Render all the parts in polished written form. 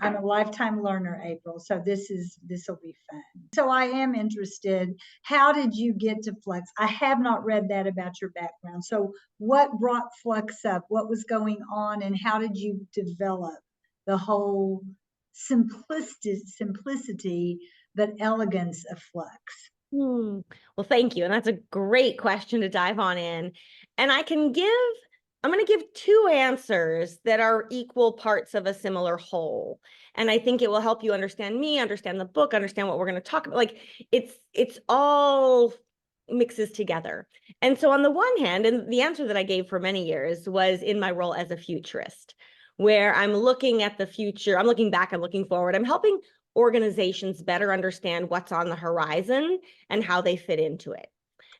I'm a lifetime learner, April. So this will be fun. So I am interested. How did you get to Flux? I have not read that about your background. So what brought Flux up? What was going on, and how did you develop the whole simplicity but elegance of Flux? Well, thank you. And that's a great question to dive on in. And I'm going to give two answers that are equal parts of a similar whole. And I think it will help you understand me, understand the book, understand what we're going to talk about. Like it's all mixes together. And so on the one hand, and the answer that I gave for many years was in my role as a futurist, where I'm looking at the future, I'm looking back, I'm looking forward, I'm helping organizations better understand what's on the horizon and how they fit into it.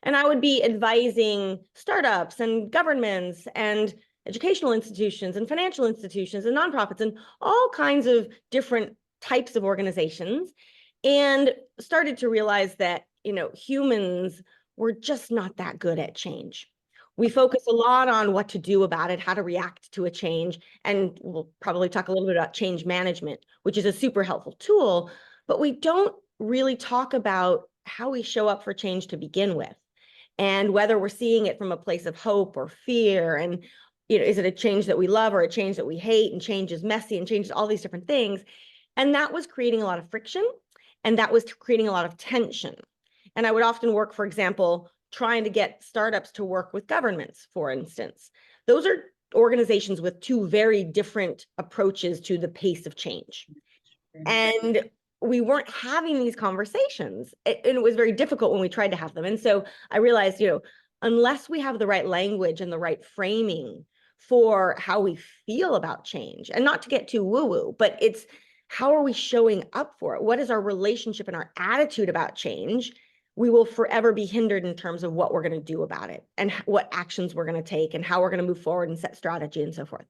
And I would be advising startups and governments and educational institutions and financial institutions and nonprofits and all kinds of different types of organizations, and started to realize that, humans were just not that good at change. We focus a lot on what to do about it, how to react to a change, and we'll probably talk a little bit about change management, which is a super helpful tool, but we don't really talk about how we show up for change to begin with, and whether we're seeing it from a place of hope or fear, and is it a change that we love or a change that we hate, and change is messy and change is all these different things. And that was creating a lot of friction, and that was creating a lot of tension. And I would often work, for example, trying to get startups to work with governments, for instance. Those are organizations with two very different approaches to the pace of change. And we weren't having these conversations. And it was very difficult when we tried to have them. And so I realized, unless we have the right language and the right framing for how we feel about change, and not to get too woo-woo, but it's how are we showing up for it? What is our relationship and our attitude about change? We will forever be hindered in terms of what we're going to do about it and what actions we're going to take and how we're going to move forward and set strategy and so forth.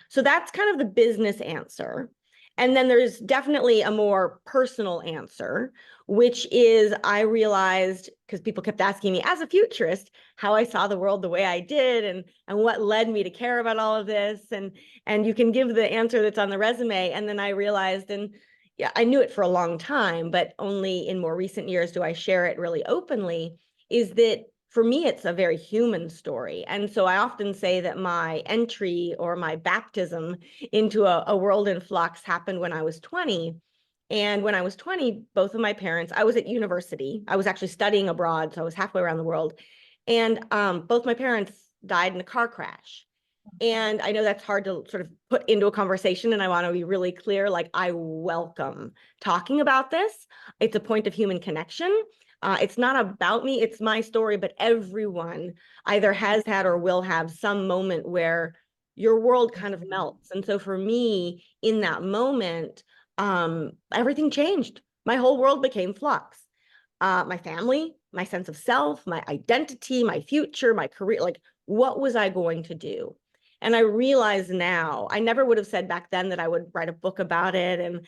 So that's kind of the business answer. And then there's definitely a more personal answer, which is I realized, because people kept asking me as a futurist, how I saw the world the way I did and what led me to care about all of this. And you can give the answer that's on the resume. And then I realized, and yeah, I knew it for a long time, but only in more recent years do I share it really openly, is that for me, it's a very human story. And so I often say that my entry or my baptism into a world in flux happened when I was 20. And when I was 20, both of my parents, I was at university. I was actually studying abroad, so I was halfway around the world. And both my parents died in a car crash. And I know that's hard to sort of put into a conversation, and I want to be really clear, like I welcome talking about this. It's a point of human connection. It's not about me, it's my story, but everyone either has had or will have some moment where your world kind of melts. And so for me, in that moment, everything changed. My whole world became flux. My family, my sense of self, my identity, my future, my career, like what was I going to do? And I realize now, I never would have said back then that I would write a book about it and,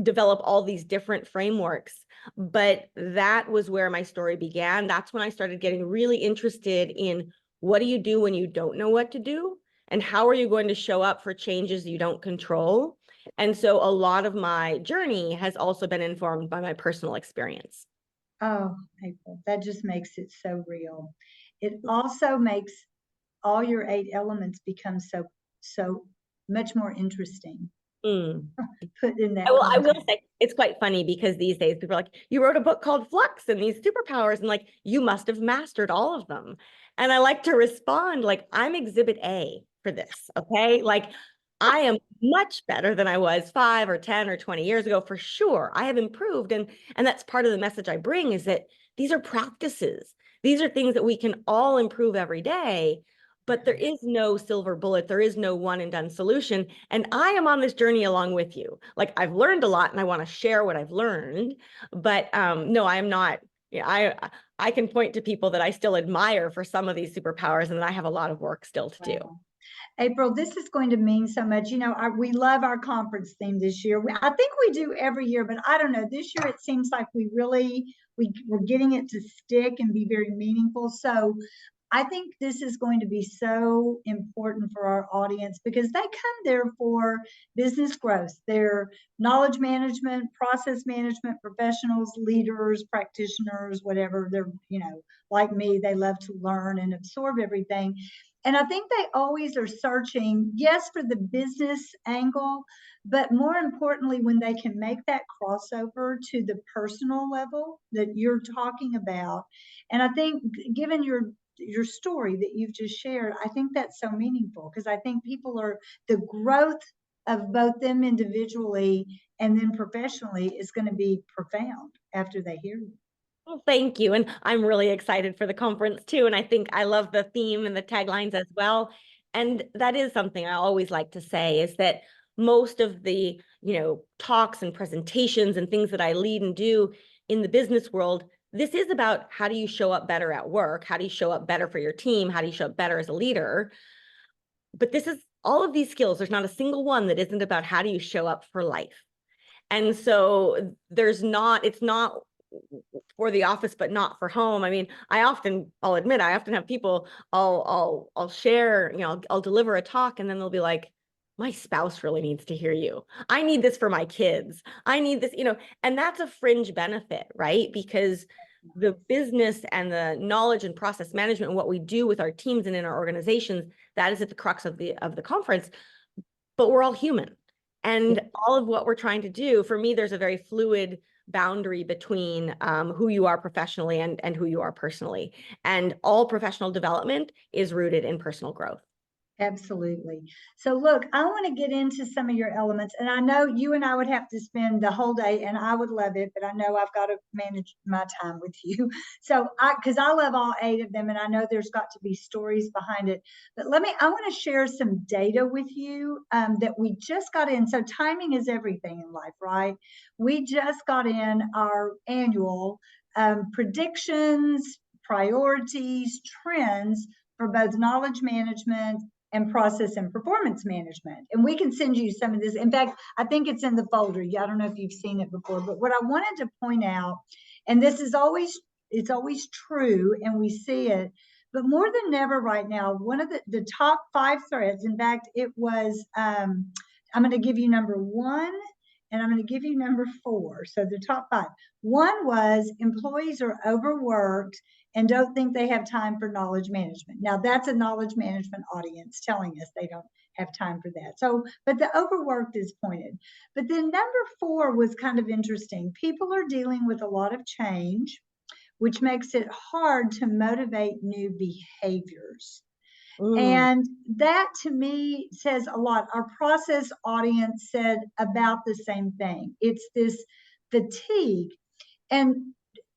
develop all these different frameworks. But that was where my story began. That's when I started getting really interested in what do you do when you don't know what to do? And how are you going to show up for changes you don't control? And so a lot of my journey has also been informed by my personal experience. Oh, April, that just makes it so real. It also makes all your 8 elements become so much more interesting. Mm. Put in that. Well, I will say it's quite funny because these days people are like, you wrote a book called Flux and these superpowers, and like, you must have mastered all of them. And I like to respond like, I'm exhibit A for this. Okay. Like, I am much better than I was 5 or 10 or 20 years ago, for sure. I have improved. And that's part of the message I bring, is that these are practices. These are things that we can all improve every day. But there is no silver bullet. There is no one and done solution. And I am on this journey along with you. Like, I've learned a lot and I want to share what I've learned, but no, I am not, I can point to people that I still admire for some of these superpowers, and I have a lot of work still to do. April, this is going to mean so much. We love our conference theme this year. I think we do every year, but I don't know. This year, it seems like we're getting it to stick and be very meaningful. So I think this is going to be so important for our audience because they come there for business growth. They're knowledge management, process management professionals, leaders, practitioners, whatever. They're, like me, they love to learn and absorb everything. And I think they always are searching, yes, for the business angle, but more importantly, when they can make that crossover to the personal level that you're talking about. And I think given your story that you've just shared, I think that's so meaningful because I think people are, the growth of both them individually and then professionally is going to be profound after they hear you. Well, thank you. And I'm really excited for the conference too. And I think I love the theme and the taglines as well. And that is something I always like to say is that most of the, talks and presentations and things that I lead and do in the business world, this is about how do you show up better at work? How do you show up better for your team? How do you show up better as a leader? But this is all of these skills. There's not a single one that isn't about how do you show up for life. And so it's not for the office, but not for home. I mean, I'll admit, I often have people, I'll share, I'll deliver a talk and then they'll be like, my spouse really needs to hear you. I need this for my kids. I need this, and that's a fringe benefit, right? Because the business and the knowledge and process management and what we do with our teams and in our organizations, that is at the crux of the conference, but we're all human. And all of what we're trying to do, for me, there's a very fluid boundary between who you are professionally and who you are personally. And all professional development is rooted in personal growth. Absolutely. So look, I want to get into some of your elements, and I know you and I would have to spend the whole day, and I would love it, but I know I've got to manage my time with you. So because I love all 8 of them, and I know there's got to be stories behind it. But I want to share some data with you that we just got in. So timing is everything in life, right? We just got in our annual predictions, priorities, trends for both knowledge management and process and performance management. And we can send you some of this. In fact, I think it's in the folder. I don't know if you've seen it before, but what I wanted to point out, and this is it's always true, and we see it, but more than ever right now, one of the top 5 threads, in fact, it was, I'm going to give you number 1, and I'm going to give you number 4. So the top 5. One was employees are overworked and don't think they have time for knowledge management. Now that's a knowledge management audience telling us they don't have time for that. So, but the overworked is pointed. But then number 4 was kind of interesting. People are dealing with a lot of change, which makes it hard to motivate new behaviors. And that to me says a lot. Our process audience said about the same thing. It's this fatigue. And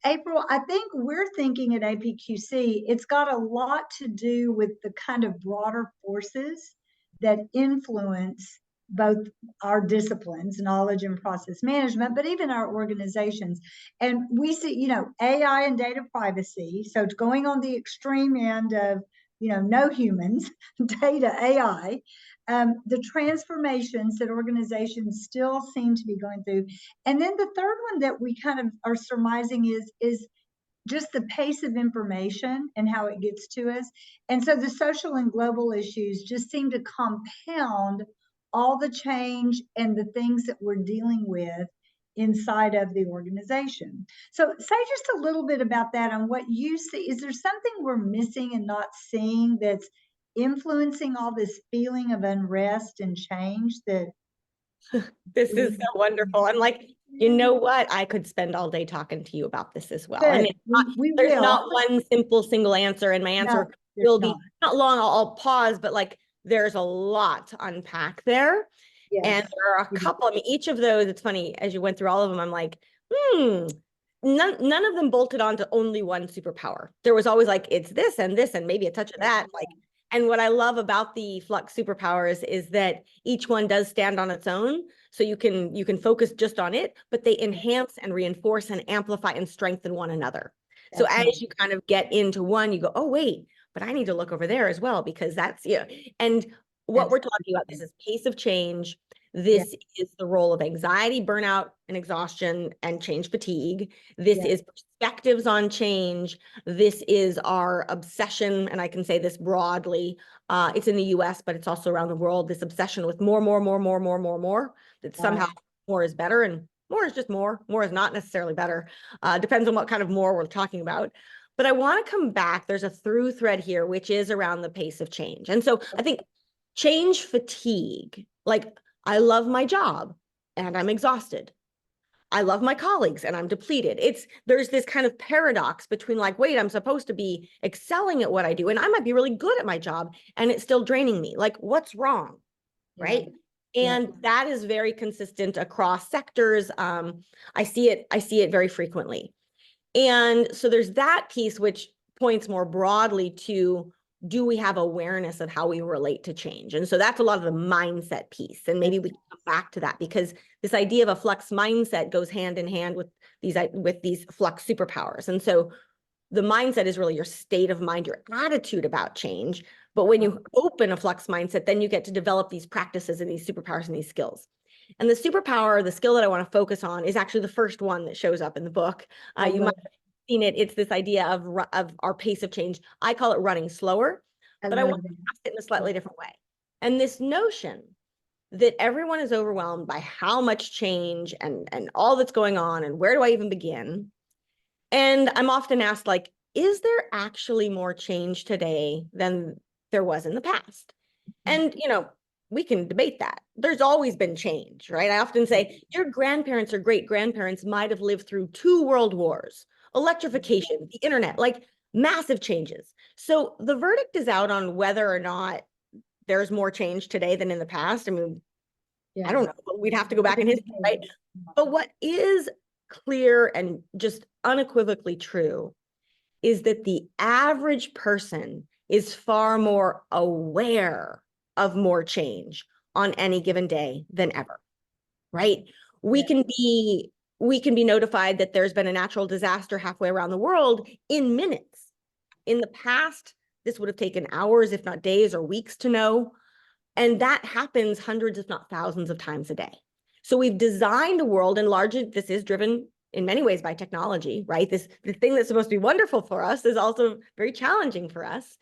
April, I think we're thinking at APQC, it's got a lot to do with the kind of broader forces that influence both our disciplines, knowledge and process management, but even our organizations. And we see, AI and data privacy. So it's going on the extreme end of, no humans, data, AI, the transformations that organizations still seem to be going through. And then the third one that we kind of are surmising is just the pace of information and how it gets to us. And so the social and global issues just seem to compound all the change and the things that we're dealing with inside of the organization. So say just a little bit about that and what you see. Is there something we're missing and not seeing that's influencing all this feeling of unrest and change that this is so wonderful. I'm like, you know what? I could spend all day talking to you about this as well. I mean, there's not one simple single answer, and my answer will be not long. I'll pause, but like there's a lot to unpack there. Yes. And there are a couple, I mean, each of those, it's funny, as you went through all of them, I'm like, none of them bolted onto only one superpower. There was always like, it's this and maybe a touch of that. Like, and what I love about the Flux superpowers is that each one does stand on its own. So you can focus just on it, but they enhance and reinforce and amplify and strengthen one another. So as you kind of get into one, you go, oh, wait, but I need to look over there as well, because that's, and what we're talking about, this is pace of change. This is the role of anxiety, burnout, and exhaustion, and change fatigue. This is perspectives on change. This is our obsession, and I can say this broadly. It's in the US, but it's also around the world, this obsession with more, that somehow more is better, and more is just more. More is not necessarily better. Depends on what kind of more we're talking about. But I want to come back. There's a through thread here, which is around the pace of change. And so I think change fatigue, like I love my job and I'm exhausted. I love my colleagues and I'm depleted. There's this kind of paradox between like, wait, I'm supposed to be excelling at what I do and I might be really good at my job and it's still draining me. Like, what's wrong? Right? And that is very consistent across sectors. I see it very frequently. And so there's that piece which points more broadly to, do we have awareness of how we relate to change? And so that's a lot of the mindset piece. And maybe we can come back to that, because this idea of a flux mindset goes hand in hand with these flux superpowers. And so the mindset is really your state of mind, your attitude about change. But when you open a flux mindset, then you get to develop these practices and these superpowers and these skills. And the superpower, the skill that I want to focus on, is actually the first one that shows up in the book. You might have seen it. It's this idea of our pace of change. I call it running slower, but I want to ask it in a slightly different way. And this notion that everyone is overwhelmed by how much change and all that's going on, and where do I even begin? And I'm often asked, like, is there actually more change today than there was in the past? And, we can debate that. There's always been change, right? I often say your grandparents or great grandparents might have lived through 2 world wars, electrification, the internet, like massive changes. So the verdict is out on whether or not there's more change today than in the past. I mean, I don't know. We'd have to go back in history, right? But what is clear and just unequivocally true is that the average person is far more aware of more change on any given day than ever, right? We can be notified that there's been a natural disaster halfway around the world in minutes. In the past, this would have taken hours, if not days or weeks to know. And that happens hundreds, if not thousands of times a day. So we've designed a world, and largely this is driven in many ways by technology, right? The thing that's supposed to be wonderful for us is also very challenging for us,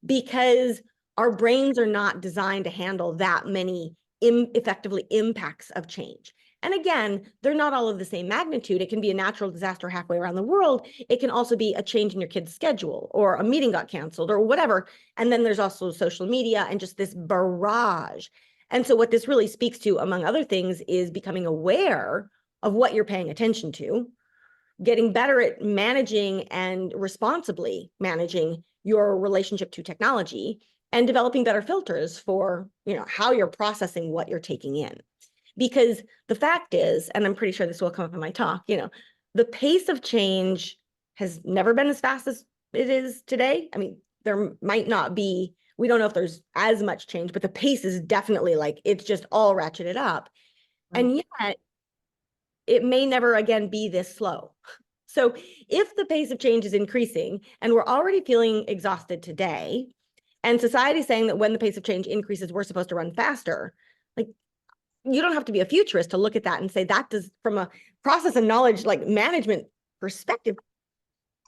because our brains are not designed to handle that many effectively impacts of change. And again, they're not all of the same magnitude. It can be a natural disaster halfway around the world. It can also be a change in your kid's schedule, or a meeting got canceled, or whatever. And then there's also social media and just this barrage. And so what this really speaks to, among other things, is becoming aware of what you're paying attention to, getting better at managing and responsibly managing your relationship to technology, and developing better filters for, how you're processing what you're taking in. Because the fact is, and I'm pretty sure this will come up in my talk, the pace of change has never been as fast as it is today. I mean, there might not be, we don't know if there's as much change, but the pace is definitely like, it's just all ratcheted up. And yet, it may never again be this slow. So if the pace of change is increasing and we're already feeling exhausted today, and society is saying that when the pace of change increases, we're supposed to run faster, like, you don't have to be a futurist to look at that and say that does, from a process and knowledge, like management perspective,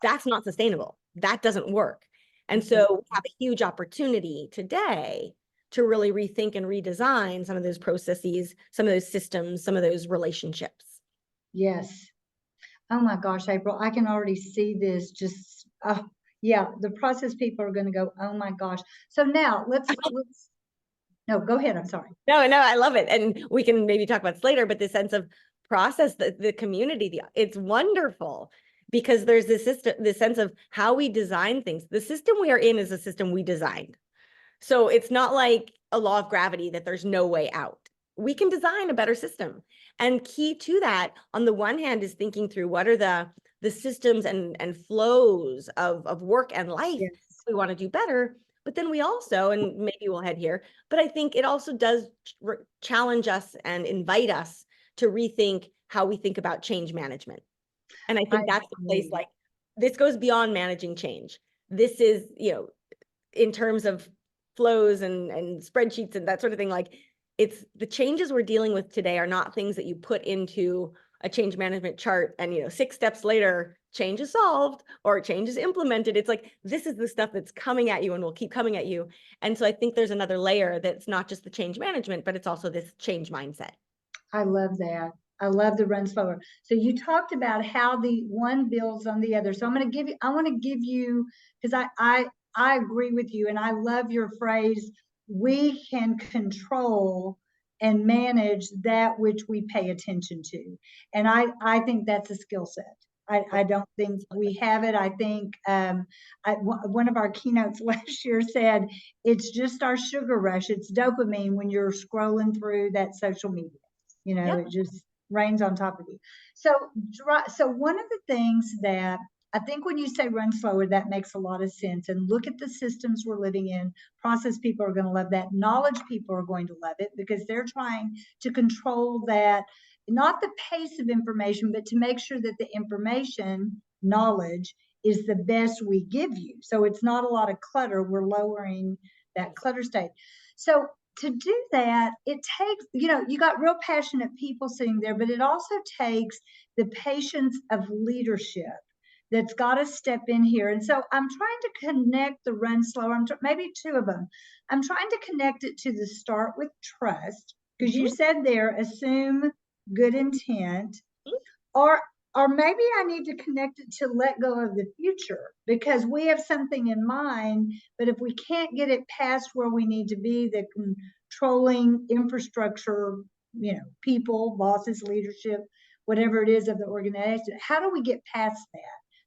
that's not sustainable. That doesn't work. And so we have a huge opportunity today to really rethink and redesign some of those processes, some of those systems, some of those relationships. Yes. Oh my gosh, April, I can already see this just, the process people are going to go, oh my gosh. So now let's, no, go ahead. I'm sorry. No, I love it. And we can maybe talk about this later, but the sense of process, the community, it's wonderful, because there's this system, this sense of how we design things. The system we are in is a system we designed. So it's not like a law of gravity that there's no way out. We can design a better system. And key to that, on the one hand, is thinking through what are the systems and flows of work and life we want to do better. But then we also, and maybe we'll head here, but I think it also does challenge us and invite us to rethink how we think about change management. And I think that's the place, like, this goes beyond managing change. This is, in terms of flows and spreadsheets and that sort of thing, like, it's the changes we're dealing with today are not things that you put into a change management chart and, 6 steps later, change is solved or change is implemented. It's like, this is the stuff that's coming at you and will keep coming at you. And so I think there's another layer that's not just the change management, but it's also this change mindset. I love that. I love the run slower. So you talked about how the one builds on the other. So I want to give you, because I agree with you, and I love your phrase, we can control and manage that which we pay attention to. And I think that's a skill set. I don't think we have it. I think one of our keynotes last year said, it's just our sugar rush. It's dopamine when you're scrolling through that social media. It just rains on top of you. So one of the things that I think when you say run slower, that makes a lot of sense. And look at the systems we're living in. Process people are going to love that. Knowledge people are going to love it because they're trying to control that, not the pace of information, but to make sure that the information knowledge is the best we give you. So it's not a lot of clutter. We're lowering that clutter state. So to do that, it takes, you got real passionate people sitting there, but it also takes the patience of leadership that's got to step in here. And so I'm trying to connect the run slower, maybe 2 of them. I'm trying to connect it to the start with trust, because you said there, assume good intent, or maybe I need to connect it to let go of the future, because we have something in mind, but if we can't get it past where we need to be, the controlling infrastructure, people, bosses, leadership, whatever it is of the organization, how do we get past that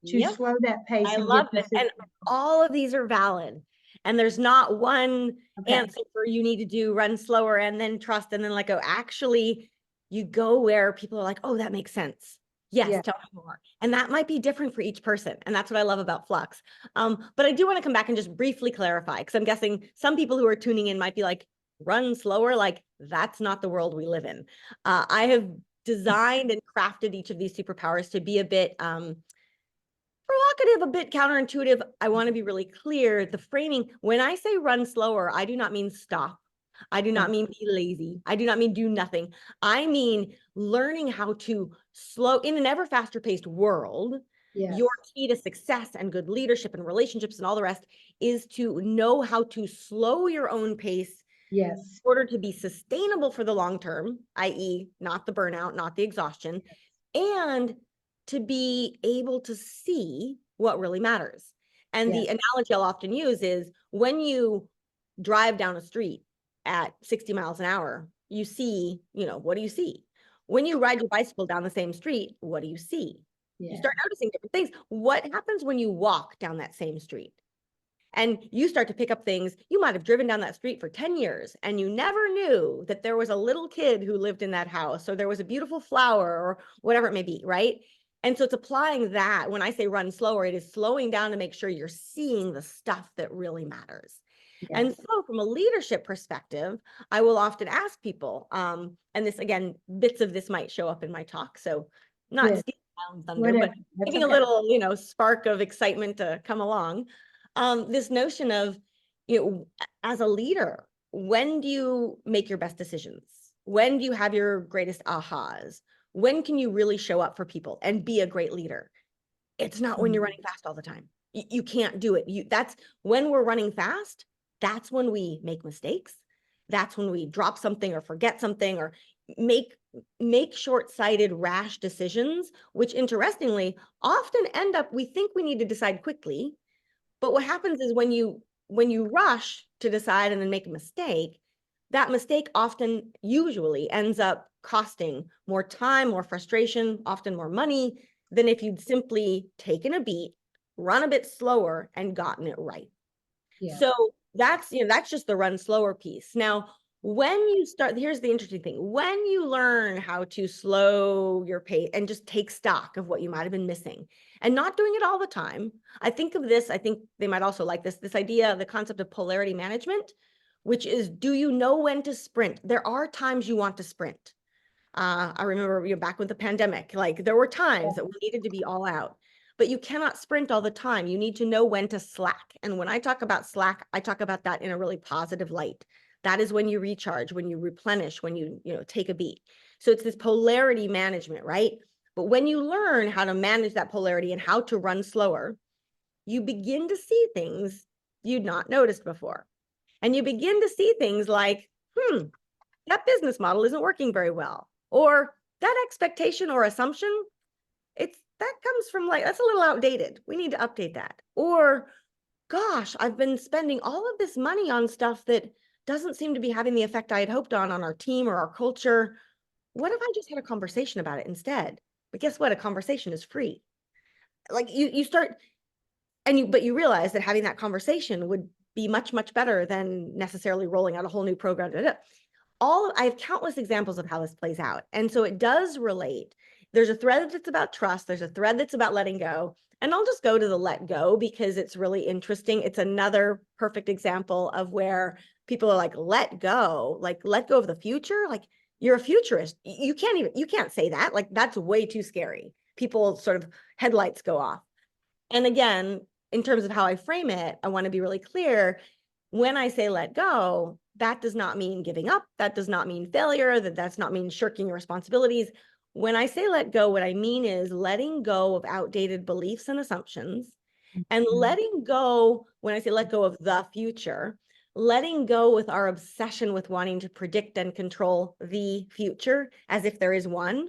to slow that pace? I love it. And all of these are valid. And there's not one answer for you need to do run slower and then trust and then let go. Actually, you go where people are like, oh, that makes sense. Yes, tell me more. And that might be different for each person. And that's what I love about Flux. But I do want to come back and just briefly clarify, because I'm guessing some people who are tuning in might be like, run slower. Like, that's not the world we live in. I have designed and crafted each of these superpowers to be a bit provocative, a bit counterintuitive. I want to be really clear. The framing, when I say run slower, I do not mean stop. I do not mean be lazy. I do not mean do nothing. I mean learning how to slow in an ever faster paced world. Your key to success and good leadership and relationships and all the rest is to know how to slow your own pace in order to be sustainable for the long term, i.e. not the burnout, not the exhaustion, and to be able to see what really matters. And the analogy I'll often use is when you drive down a street at 60 miles an hour, you see, what do you see? When you ride your bicycle down the same street, what do you see? You start noticing different things. What happens when you walk down that same street? And you start to pick up things. You might have driven down that street for 10 years and you never knew that there was a little kid who lived in that house, or there was a beautiful flower, or whatever it may be, right? And so it's applying that. When I say run slower, it is slowing down to make sure you're seeing the stuff that really matters. And so from a leadership perspective, I will often ask people, and this, again, bits of this might show up in my talk. So not stealing my own thunder, but giving a little, spark of excitement to come along. This notion of, as a leader, when do you make your best decisions? When do you have your greatest ahas? When can you really show up for people and be a great leader? It's not when you're running fast all the time. You can't do it. That's when we're running fast. That's when we make mistakes. That's when we drop something or forget something or make short-sighted, rash decisions, which interestingly often end up, we think we need to decide quickly. But what happens is when you rush to decide and then make a mistake, that mistake often usually ends up costing more time, more frustration, often more money than if you'd simply taken a beat, run a bit slower, and gotten it right. So that's just the run slower piece. Now, when you start, here's the interesting thing. When you learn how to slow your pace and just take stock of what you might have been missing and not doing it all the time, I think they might also like this idea, the concept of polarity management, which is, do you know when to sprint? There are times you want to sprint. I remember back with the pandemic, like there were times that we needed to be all out. But you cannot sprint all the time. You need to know when to slack. And when I talk about slack, I talk about that in a really positive light. That is when you recharge, when you replenish, when you take a beat. So it's this polarity management, right? But when you learn how to manage that polarity and how to run slower, you begin to see things you'd not noticed before. And you begin to see things like, that business model isn't working very well. Or that expectation or assumption, that comes from that's a little outdated. We need to update that. Or, gosh, I've been spending all of this money on stuff that doesn't seem to be having the effect I had hoped on our team or our culture. What if I just had a conversation about it instead? But guess what? A conversation is free. Like you start, but you realize that having that conversation would be much, much better than necessarily rolling out a whole new program. I have countless examples of how this plays out. And so it does relate. There's a thread that's about trust. There's a thread that's about letting go. And I'll just go to the let go because it's really interesting. It's another perfect example of where people are like, let go of the future. Like, you're a futurist. You can't say that. Like, that's way too scary. People sort of headlights go off. And again, in terms of how I frame it, I want to be really clear. When I say let go, that does not mean giving up. That does not mean failure. That's not mean shirking your responsibilities. When I say let go, what I mean is letting go of outdated beliefs and assumptions, and letting go, when I say let go of the future, letting go with our obsession with wanting to predict and control the future as if there is one,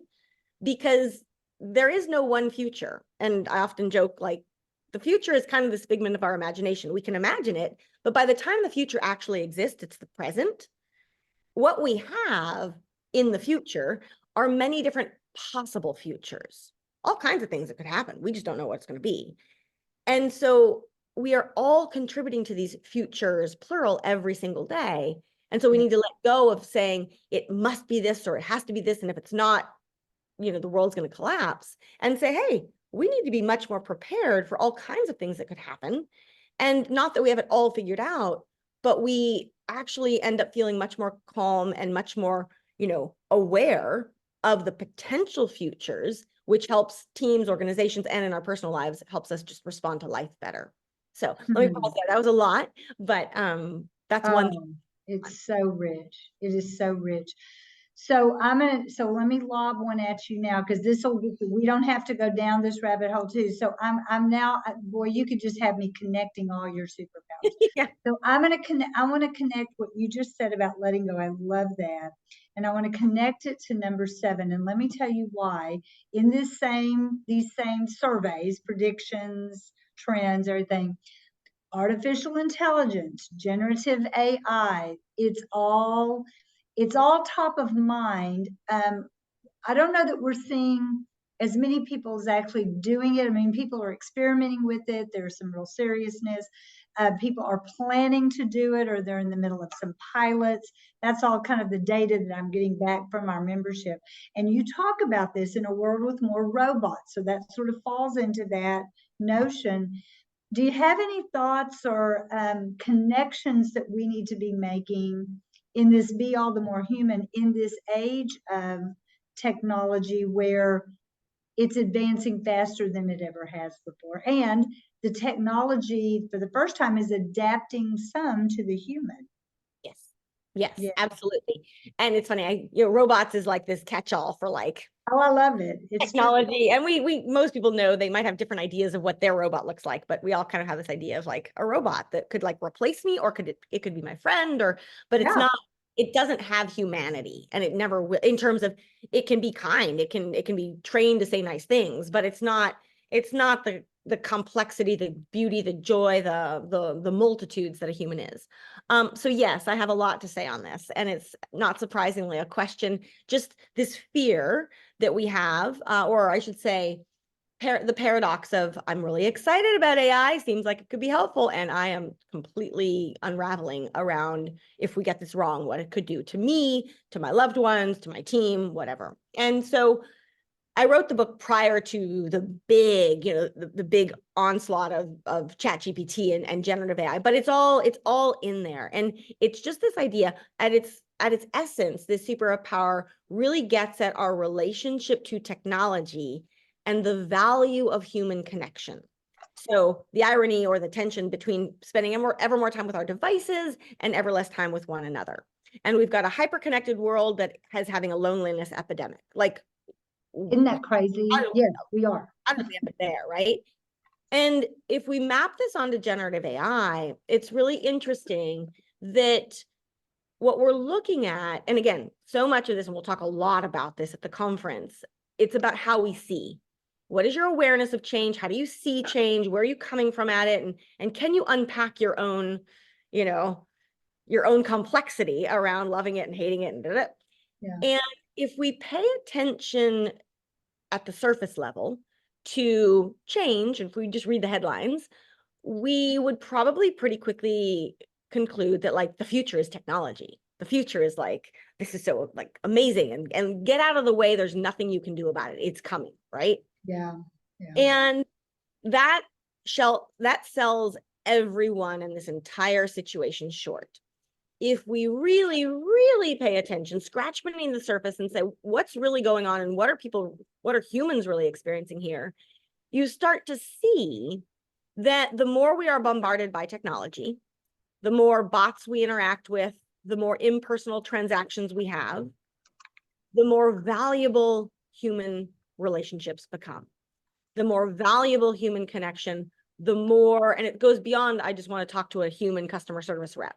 because there is no one future. And I often joke, like, the future is kind of this figment of our imagination. We can imagine it, but by the time the future actually exists, it's the present. What we have in the future are many different possible futures, all kinds of things that could happen. We just don't know what it's going to be. And so we are all contributing to these futures, plural, every single day. And so we need to let go of saying it must be this or it has to be this. And if it's not, the world's going to collapse, and say, hey, we need to be much more prepared for all kinds of things that could happen. And not that we have it all figured out, but we actually end up feeling much more calm and much more, aware of the potential futures, which helps teams, organizations, and in our personal lives, helps us just respond to life better. So let me pause there. That was a lot, but that's one thing. It's so rich. It is so rich. So let me lob one at you now, because we don't have to go down this rabbit hole too. So I'm now, boy, you could just have me connecting all your superpowers. Yeah. So I want to connect what you just said about letting go. I love that. And I want to connect it to number 7. And let me tell you why. In these same surveys, predictions, trends, everything, artificial intelligence, generative AI, it's all top of mind. I don't know that we're seeing as many people as actually doing it. I mean, people are experimenting with it. There's some real seriousness. People are planning to do it, or they're in the middle of some pilots. That's all kind of the data that I'm getting back from our membership. And you talk about this in a world with more robots. So that sort of falls into that notion. Do you have any thoughts or connections that we need to be making in this Be All the More Human, in this age of technology where it's advancing faster than it ever has before? And the technology, for the first time, is adapting some to the human. Yes, Yeah. Absolutely. And it's funny, robots is like this catch-all for like, oh, I love it. It's technology. And we most people know, they might have different ideas of what their robot looks like, but we all kind of have this idea of like a robot that could like replace me, or it could be my friend, but it's not, it doesn't have humanity, and it never will, in terms of, it can be kind, it can be trained to say nice things, but it's not the complexity, the beauty, the joy, the multitudes that a human is. So yes, I have a lot to say on this, and it's not surprisingly a question, just this fear that we have, or I should say, the paradox of, I'm really excited about AI, seems like it could be helpful, and I am completely unraveling around, if we get this wrong, what it could do to me, to my loved ones, to my team, whatever. And so I wrote the book prior to the big, the big onslaught of ChatGPT and generative AI, but it's all in there. And it's just this idea, at its essence, this superpower really gets at our relationship to technology and the value of human connection. so the irony or the tension between spending ever more time with our devices and ever less time with one another. And we've got a hyper-connected world that is having a loneliness epidemic. Like, Isn't that crazy? Yes, we are. There, right? And if we map this onto generative AI, it's really interesting that what we're looking at, and again, so much of this, and we'll talk a lot about this at the conference, it's about how we see. What is your awareness of change? How do you see change? Where are you coming from at it? And can you unpack your own, your own complexity around loving it and hating it and Yeah. And if we pay attention at the surface level to change, if we just read the headlines, we would probably pretty quickly conclude that like the future is technology. The future is like, this is so like amazing and get out of the way. There's nothing you can do about it. It's coming, right? Yeah. And that sells everyone in this entire situation short. If we really, really pay attention, scratch beneath the surface and say, what's really going on and what are humans really experiencing here? You start to see that the more we are bombarded by technology, the more bots we interact with, the more impersonal transactions we have, the more valuable human relationships become. The more valuable human connection, the more, and it goes beyond, I just want to talk to a human customer service rep.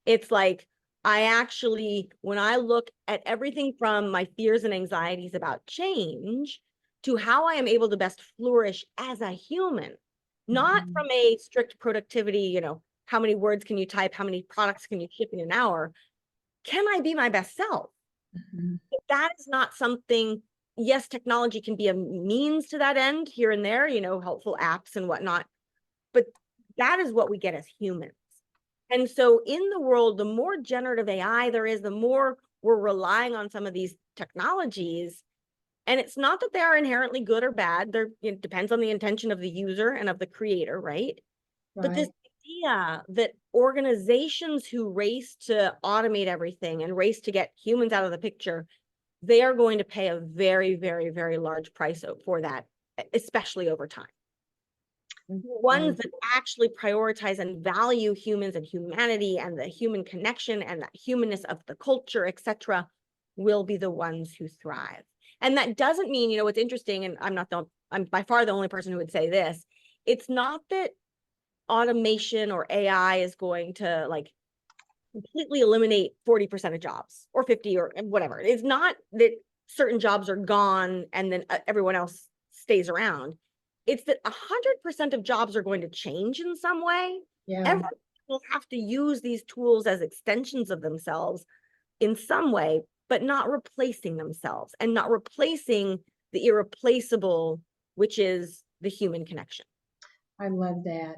It's like, I actually, when I look at everything from my fears and anxieties about change to how I am able to best flourish as a human, not from a strict productivity, how many words can you type? How many products can you ship in an hour? Can I be my best self? That is not something, yes, technology can be a means to that end here and there, helpful apps and whatnot, but that is what we get as humans. And so in the world, the more generative AI there is, the more we're relying on some of these technologies. And it's not that they are inherently good or bad. It depends on the intention of the user and of the creator, right? But this idea that organizations who race to automate everything and race to get humans out of the picture, they are going to pay a very, very, very large price for that, especially over time. Ones that actually prioritize and value humans and humanity and the human connection and the humanness of the culture, etc., will be the ones who thrive. And that doesn't mean, what's interesting, and I'm by far the only person who would say this, it's not that automation or AI is going to like completely eliminate 40% of jobs or 50 or whatever. It's not that certain jobs are gone and then everyone else stays around. It's that 100% of jobs are going to change in some way. Everyone will have to use these tools as extensions of themselves in some way, but not replacing themselves and not replacing the irreplaceable, which is the human connection. I love that.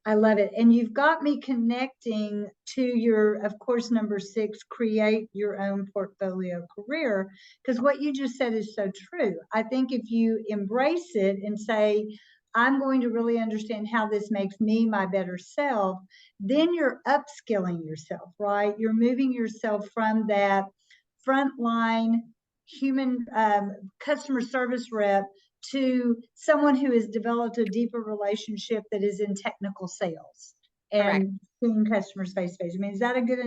I love it. And you've got me connecting to your, of course, number 6, create your own portfolio career, because what you just said is so true. I think if you embrace it and say, I'm going to really understand how this makes me my better self, then you're upskilling yourself, right? You're moving yourself from that frontline human customer service rep to someone who has developed a deeper relationship that is in technical sales and seeing customers face to face. I mean, is that a good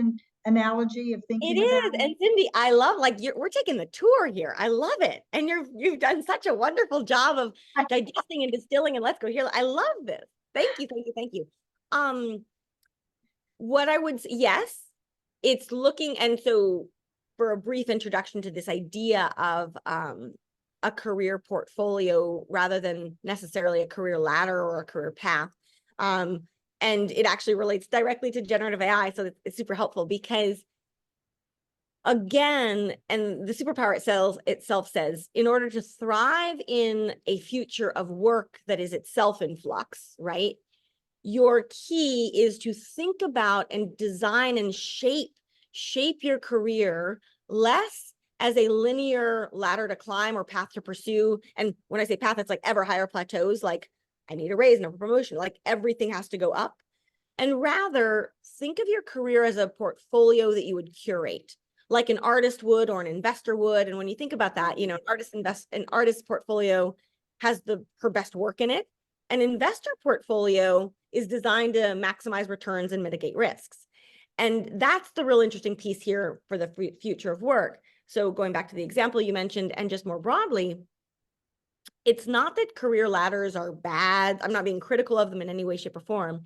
analogy of thinking about it? And Cindy, I love, we're taking the tour here. I love it. And you've done such a wonderful job of digesting and distilling, and let's go here. I love this. Thank you. What I would say, yes, it's looking, and so for a brief introduction to this idea of a career portfolio rather than necessarily a career ladder or a career path. And it actually relates directly to generative AI. So it's super helpful because, again, and the superpower itself says, in order to thrive in a future of work that is itself in flux, right? Your key is to think about and design and shape your career less as a linear ladder to climb or path to pursue. And when I say path, it's like ever higher plateaus, like I need a raise and a promotion, like everything has to go up. And rather think of your career as a portfolio that you would curate, like an artist would or an investor would. And when you think about that, an artist portfolio has her best work in it. An investor portfolio is designed to maximize returns and mitigate risks. And that's the real interesting piece here for the future of work. So going back to the example you mentioned, and just more broadly, it's not that career ladders are bad. I'm not being critical of them in any way, shape, or form.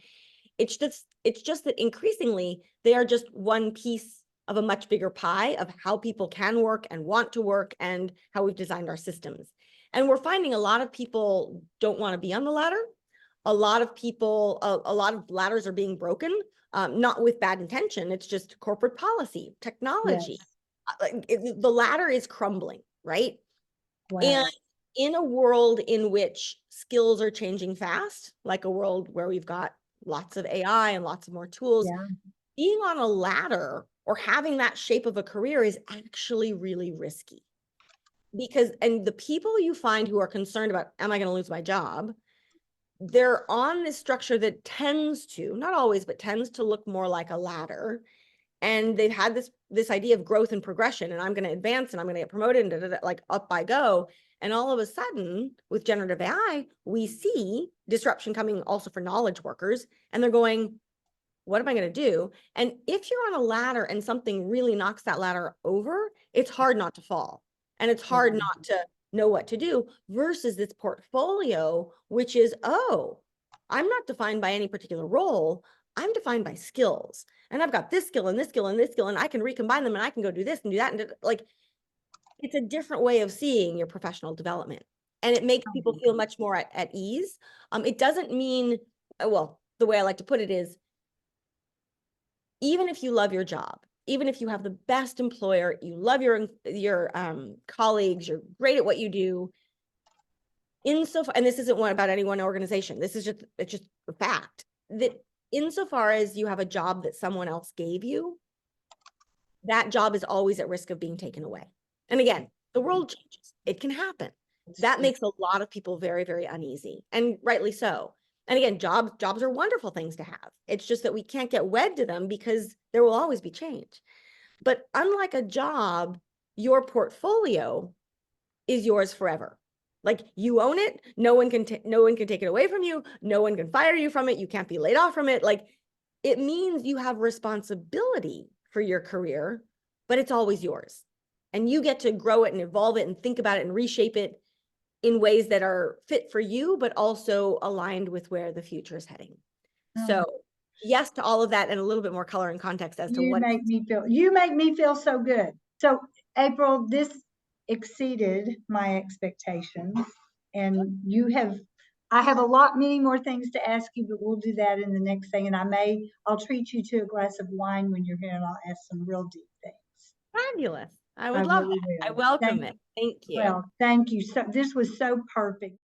It's just that increasingly they are just one piece of a much bigger pie of how people can work and want to work and how we've designed our systems. And we're finding a lot of people don't want to be on the ladder. A lot of people, a lot of ladders are being broken, not with bad intention. It's just corporate policy, technology. Yes. The ladder is crumbling, right? Wow. And in a world in which skills are changing fast, like a world where we've got lots of AI and lots of more tools, Yeah. being on a ladder or having that shape of a career is actually really risky. And the people you find who are concerned about, am I going to lose my job? They're on this structure that tends to, not always, but tends to look more like a ladder. And they've had this idea of growth and progression, and I'm going to advance and I'm going to get promoted and like up I go. And all of a sudden, with generative AI, we see disruption coming also for knowledge workers, and they're going, what am I going to do? And if you're on a ladder and something really knocks that ladder over, it's hard not to fall. And it's hard not to know what to do versus this portfolio, which is, oh, I'm not defined by any particular role. I'm defined by skills. And I've got this skill and this skill and this skill, and I can recombine them and I can go do this and do that. And like, it's a different way of seeing your professional development. And it makes people feel much more at ease. It doesn't mean, well, the way I like to put it is, even if you love your job, even if you have the best employer, you love your colleagues, you're great at what you do, insofar, and this isn't one about any one organization, this is it's just a fact, that insofar as you have a job that someone else gave you, that job is always at risk of being taken away. And again, the world changes. It can happen. That makes a lot of people very, very uneasy, and rightly so. And again, jobs are wonderful things to have. It's just that we can't get wed to them because there will always be change. But unlike a job, your portfolio is yours forever. Like, you own it. No one can take it away from you. No one can fire you from it. You can't be laid off from it. Like, it means you have responsibility for your career, but it's always yours. And you get to grow it and evolve it and think about it and reshape it in ways that are fit for you, but also aligned with where the future is heading. So yes to all of that, and a little bit more color and context as to what you make me feel so good. So April, this exceeded my expectations, and I have many more things to ask you, but we'll do that in the next thing. And I'll treat you to a glass of wine when you're here, and I'll ask some real deep things. Fabulous. I would love it. I welcome it. Thank you. Well, thank you. So this was so perfect.